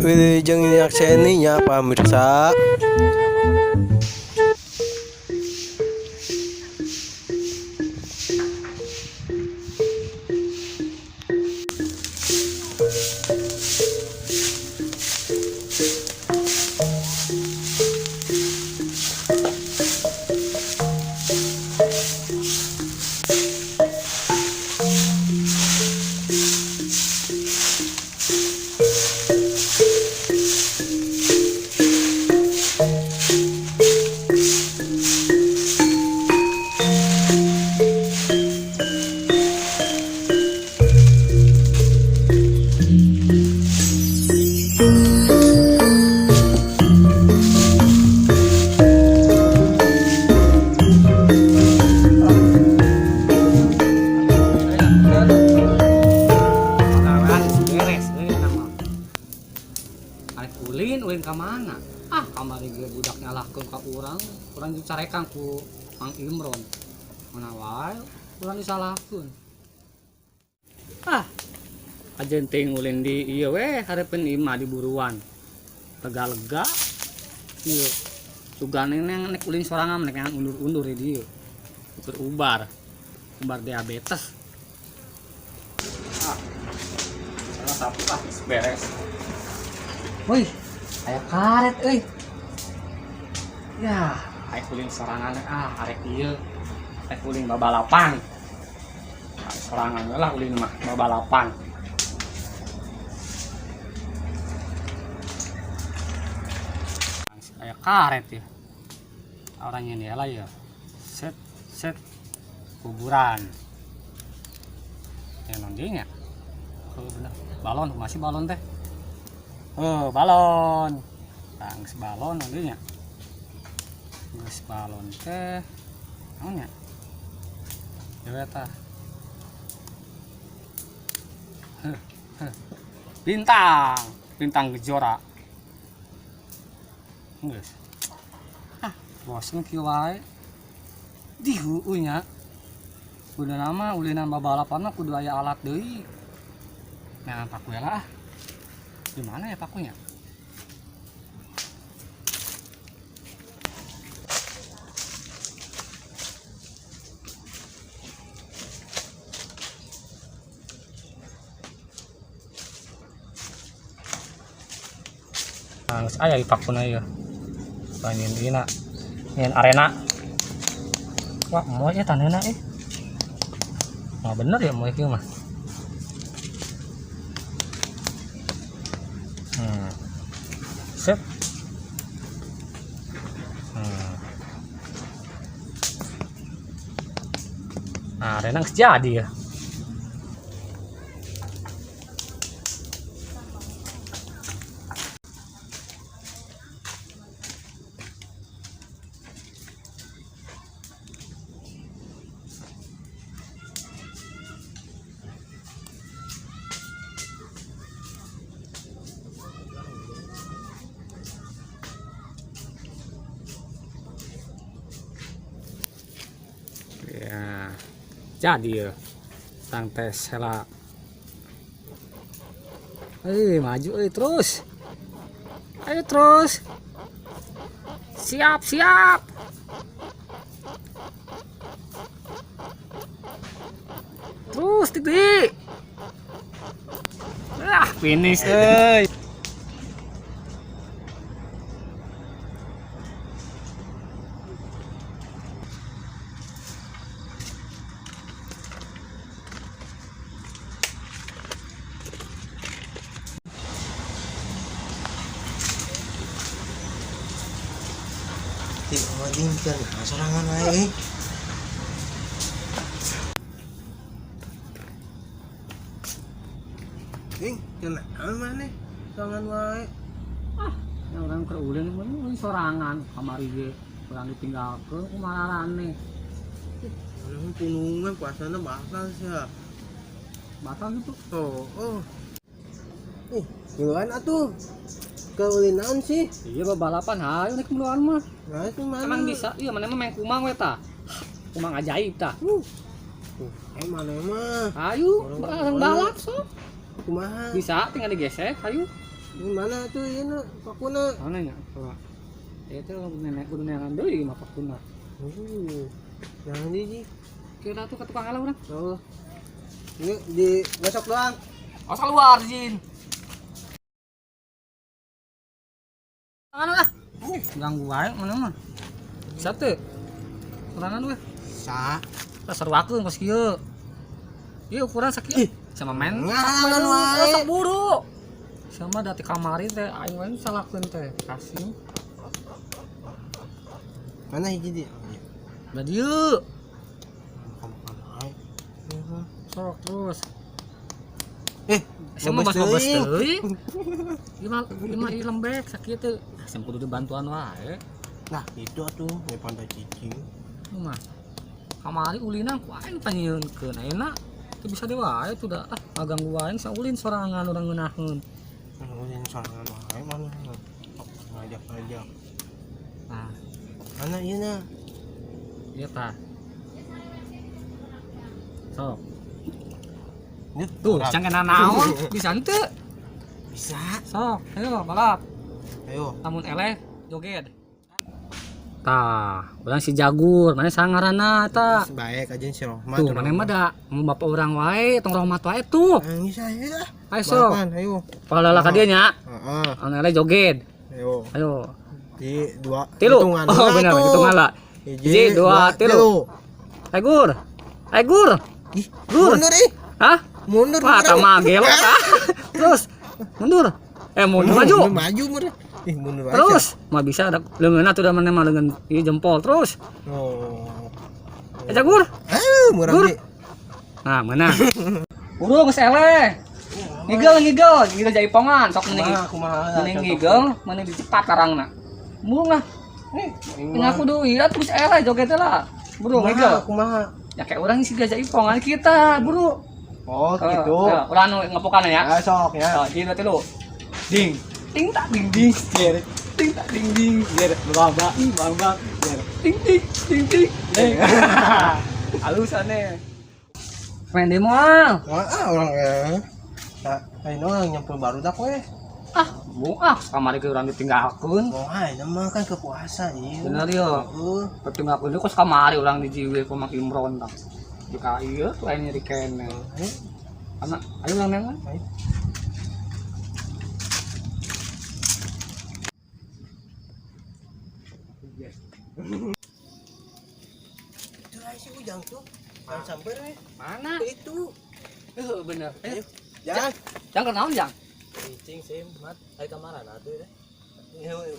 Wilujeng nyakseninya pamirsa. Ulin ka mana? Kamari ge budak nyalahkeun ka urang dicarekan ku Mang Imron. Mana wae urang disalahkeun. Ajen ting ulin di ieu we hareupin imah di buruan. Lega-lega. Ieu. Sugane nek ulin sorangan nek undur-undur di dieu. Berubar. Ubar diabetes. Salah satu beres. Wih, aya karet euy. Ya, aya kuling sorangan arek ieu. Aya kuling babalapan. Sorangan lah ulin mah babalapan. Aya karet ya. Orangnya ini lah ya. Set kuburan. Ya nondinya. Oh bener. Balon masih balon teh. Oh, balon. Tangis balon nantinya. Geus balon teh. Naon nya? Ya eta. Bintang Kejora. Geus. Bosen kieu wae. Dihu nya. Kudu nama ulinan babalapan mah kudu aya alat deui. Nah, paku lah. Di mana ya pakunya? Geus aya di pakuna ieu. Panin dina. Nyen arena. Wah, moe eta taneuna Mah bener ya moe kieu mah. Set. Renang jadi ya. Ya, jadi ya tang tes hela. Maju terus. Ayo terus. Siap. Terus titik. Finish euy. Kan sorangan wae. Kenaan maneh sorangan wae. Ya orang keur ulin mun sorangan kamari ge urang ditinggalkeun kumaha rane. Ulun punungan puasana batal sia. Batal gitu. Oh. Gimana atuh? Keulin naon sih? Iya babalapan hayu nek keluar mah. Nah, itu mana? Emang bisa, iya mana mah main kumang we tah. Kumang ajaib tah. Mana mah? Hayu, barang balap sok. Kumaha? Bisa tinggal digesek, hayu. Ini mana tuh ini pakuna? Mana nya? Coba. Itu nenek kudu nenek deui mah pakuna. Jangan di. Kira tuh ke tukang ala urang. Oh. Ini di gosok doang. Oh, keluar Jin. Tangan lah. Ganggu wae mana mah. Satu. Tangan we. Sa. Lah seruakeun pas kieu. Ieu ukuran sakieu. Sama men. Ngangan wae. Sok buru. Sama dati kamari teh aing wae salahkeun teh. Kasih. Mana hiji di? Da dieu. Kamu Sok terus. Ngobes Sama bas-bas teuing. teuing. Lima lembek sakit teh. Sam kudu dibantuan wae. Nah, itu tuh we pandai cicing. Mah. Kamari ulinan ku aing panyieunkeun. Ayeuna teu bisa deui wae tuh da ngaganggu wae saulin sorangan urang ngeunaheun. Ulin sorangan wae mana? Ngajak-ngajak. Nah, Mana ieu na? ieu tah. Sok. Ini Tuh, jangan naon, bisa henteu. Bisa. Sok, ayo balap. Ayo. Lamun eleh joget. Tah, urang si Jagur, mana sangaranna eta? Baik aja si Rohmat. Tuh, mana mah da mau bapak urang wae, tong Rohmat wae tuh. Nangis aja. Ayo sok. Ayo. Pahala ka dieu nya. Heeh. Anu eleh joget. Ayo. Ayo. Di 2 Tilu. Oh, bener, hitungan lah. Hiji, dua, tilu. Gur. Gur. Ih, Gur. mundur ih. Hah? Mundur. Wah, tama gelok ah. Terus mundur. Mundur maju. Maju mundur. Ih, mundur aja. Terus, mah bisa ada leungeunna tuh da mana mah leungeun ieu jempol terus. Oh. Gur. Murah Gur. di. Nah, mana? Urung geus eleh. Ngigel jaipongan sok mending. Kumaha? Mending ngigel, mending dicepat tarangna. Burung lah. Ngaku deui terus eleh joget lah. Burung ngigel. Kumaha? Ya kayak orang sih gajah ipongan kita, buru. Oh, gitu. Urang nu ngepokan ya. Sok ya. Oh, jadi berarti lu. Ding. Ting tak ding ding. Jer. Ting tak ding ding. Jer. Baba, baba. Jer. Ting ting ting ting. Alusane. Main demo ah. Orang ya. Nah, ayo nyampe baru dak we. Kamari ke urang ditinggalkeun. Mau ae mah kan ke puasa ieu. Bener ya. Ditinggalkeun kos kamari urang di jiwe ku mak Imron tah. Jika ieu tuh aya nyeri kene. Anak, ayo urang nengan. Itu lah si Ujang tuh. Jangan sampai we. Mana? Itu. Bener. Ayo. Jangan. Jangan kenaon jang. Cicing sim mat ai kamaran atuh deh.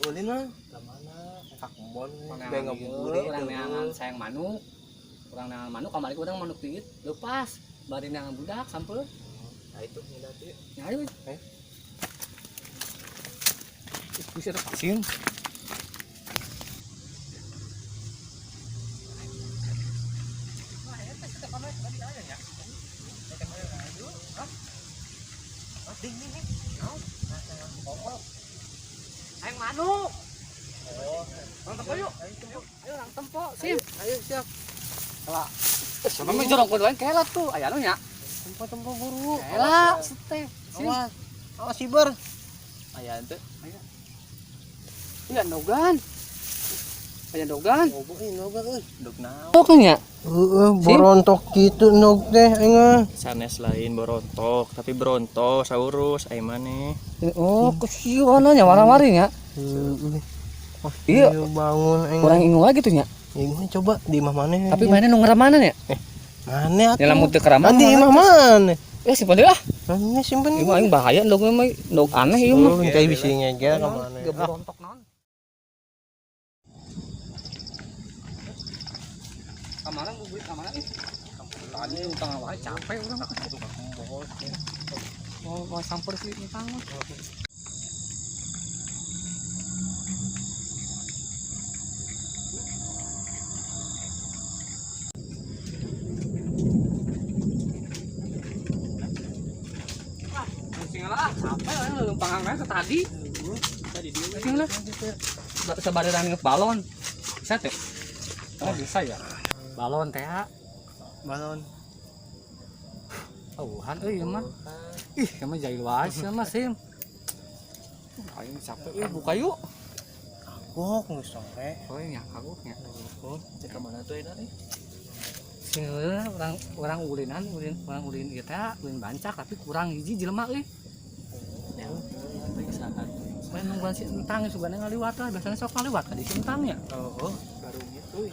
Ulin mah. Ka mana? Kakbon. Urang Be ngabuburi. neangan sayang manuk. Urang neangan manuk kamari urang manuk tiit leupas. Bari neangan budak sampeur. Nah itu mina teh. Ya ayo. Bisa ada pasien. Ayang manuk. Orang tempo yuk. Ayo orang tempo. Sim. Ayo siap. Lah. Sama mah jorong kuduan kelat tuh. Aya anu nya. Tempo buru. Kelat sete. Sim. Awas siber. Aya teh. Iya nogan. Aya nogan. Ngobok ini noga euy. Duk naon? Pokoknya. Borontok gitu nog teh aing. Sanes lain borontok, tapi berontok saurus ai maneh. Oh, kesieuan nya warna-warni nya. Iya. Bangun aing. Kurang ingu lagi tuh nya. Ini coba di imah maneh. Tapi mainnya nu ngeramanan ya? maneh atuh. Ya lamun teu keraman. Di imah maneh. Ya simpen deui ah. Maneh simpen. Ieu mah aing bahaya ndog mah ndog aneh ieu mah. Kayak bisi ngeger ka maneh. Geberontok naon. Kamana bubuk kamana ih. Tadi utang wae capek urang. Mau samper sih utang mah. Lah, capek lah leumpang angna tadi. Tadi dia. Sing lah. Sabareran ngeus balon. Bisa teh? Oh, bisa ya. Balon teh. Balon. Auhan euy mah. Ih, mah jahil wae sia mah sim. Aing capek ya buka yuk. Kok nggak sore? Oh ya kagoknya. Cek ke mana tuh ini? Seueur orang ulin ieu teh ulin bancak tapi kurang hiji jelema euy. Main nungguan si entang sugan ngaliwat lah biasanya sok ngaliwat ka di si entang ya. Oh, baru gitu.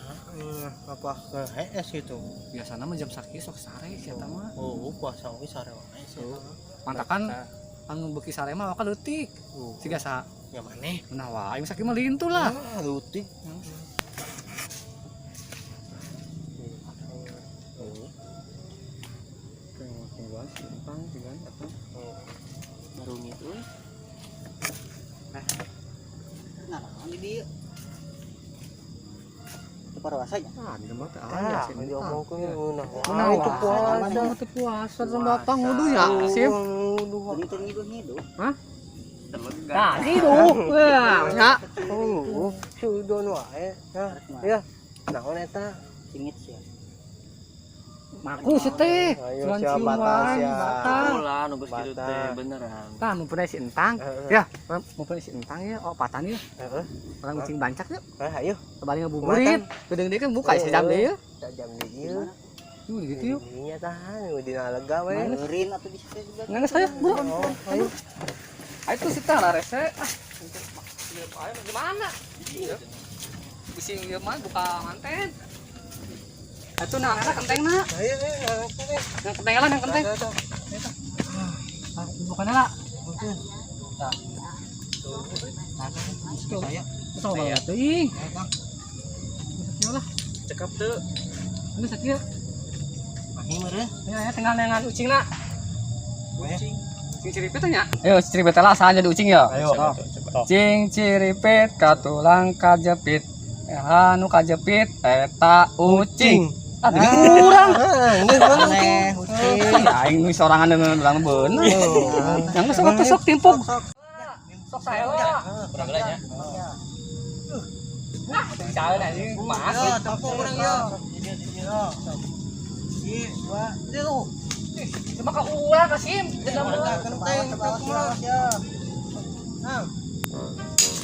Apa ke HS itu? Biasana mah jam sakit sok sare si eta mah. Oh, puasa we sare wae sih. Mantakan anu beuki sare mah ka leutik. Siga sa Ya maneh? nah wae sakit mah lintu lah. Lutik. Nungguan si entang dengan apa? Baru gitu. Nah, ini dia. Parwasa ya? Ada mah teh Ah, aya si dia entang. ngomongkeun Nah, itu puasa, itu puasa sama apa ngudu ya, Sim? Ini hidup. Hah? Nah, hidup. Wah, nya. Oh, sudah wae. Ya. Naon eta? Singit sih. Maku sih teh. Ayo, Cuman siap, ciuman, batas, ya. batas. Lah nunggu segitu Batas. teh beneran. Tah mumpuni si entang. Ya, mumpuni si entang ya, oh patan ya. Heeh. Orang kucing bancak ya. Ayo. Kembali ngabuburit. Gedeng dia kan buka sejam deh ya. Jam di dieu. Tuh gitu yuk. Ininya tahan, dina lega we. Ngeurin atuh di situ juga. Nggak saya, bro. Ayo. Ayo tuh sih lah rese. Ayo gimana? Bising dia mah buka manten. Itu nah, enak kenteng nak. Ayo, Yang kenteng lah, yang kenteng. Ah, bukan lah. Nah. Saya. Itu banget tuh, ing. Sakit lah. Cekap tuh. Ini sakit. Mahi meureun. Ya, tinggal nengan ucing nak. Ucing. Cing ciripit tanya. Ayo, ciripit lah asal jadi ucing ya. Ayo. Cing ciripit katulang kajepit. Anu kajepit eta ucing. Ah, jadi kurang. Aneh, ucing. Aing nu sorangan dengan urang bener. Yang sok tusuk timpuk. Sok saya lah. Kurang gelanya. Cara anjing kumaha sih? Tempung urang yo. Cuma ka urang ka Sim. Kenteng, ya.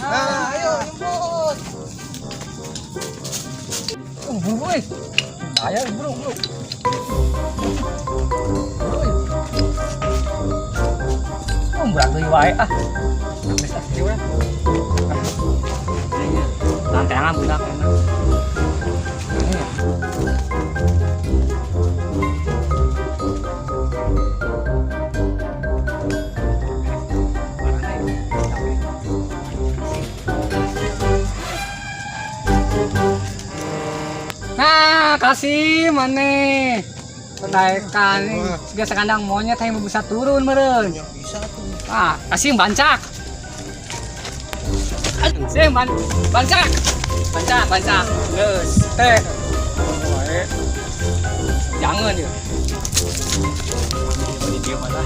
Ayo jemput. Buru euy. Aya buru. Berat deui wae ah. Geus asli we. Tantangan budak enak. Nah, kasih maneh. Pendaikan biasa kandang monyet yang bisa turun meureun. Ya bisa tuh. Ah, kasih bancak. Sim bancak. Bancak. Geus. Teh. Jangan ya. Di dia mana?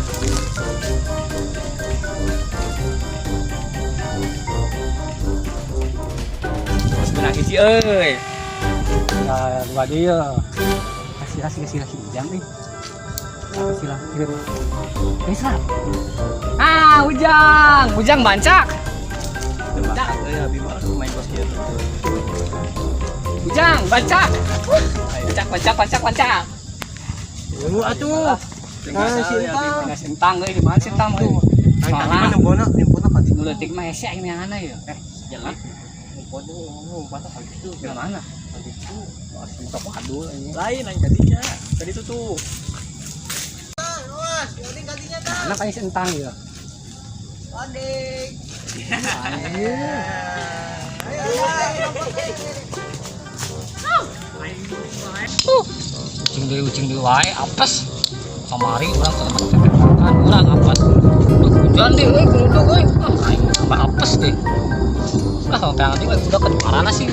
Terus benak hiji euy. Nah, dua dia. Kasih jang nih. Kasih lah. Bisa. Ah, Ujang bancak. Ya bimar main bos dia tuh. Ujang bancak. Bancak. Lu atuh. Sintang euy, di mana sintang euy? Mana nembona ka di Nu leutik mah hese yang mana ya? Jalan. Waduh, patah ka gitu. Yang mana? Asli sok adul ini. Lain aja jadinya. Tadi tuh. Awas, ini gantinya dah. Anak kayak sintang ya. Adik. Ayo. Ucing deui wae apes. Kamari urang ke tempat makan urang apes. Hujan deh euy geruduk euy. Ah, aing tambah apes deh. Lah sampai nanti udah ke mana sih?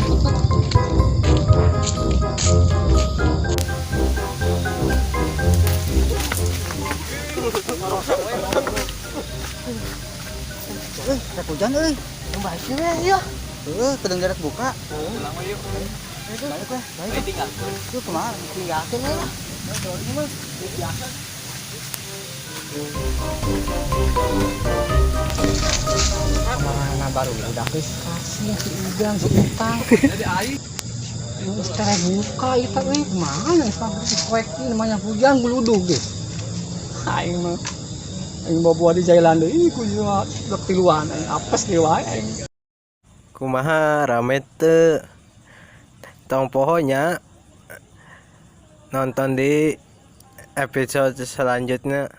Hujan euy. Yang baik sih we ya. Teuing darat buka. Lama yuk. Balik we. Ayo tinggal. Itu kumaha? Tinggalkeun we. Mana baru udah kasih si Ujang si Utang. Jadi air. Ini sekarang buka itu mana pabrik ini namanya hujan geluduk deh. Aing mah aing bawa di jalan deui ku juga tiluan aing apes deui wae aing. Kumaha rame teu tong pohonya nonton di episode selanjutnya.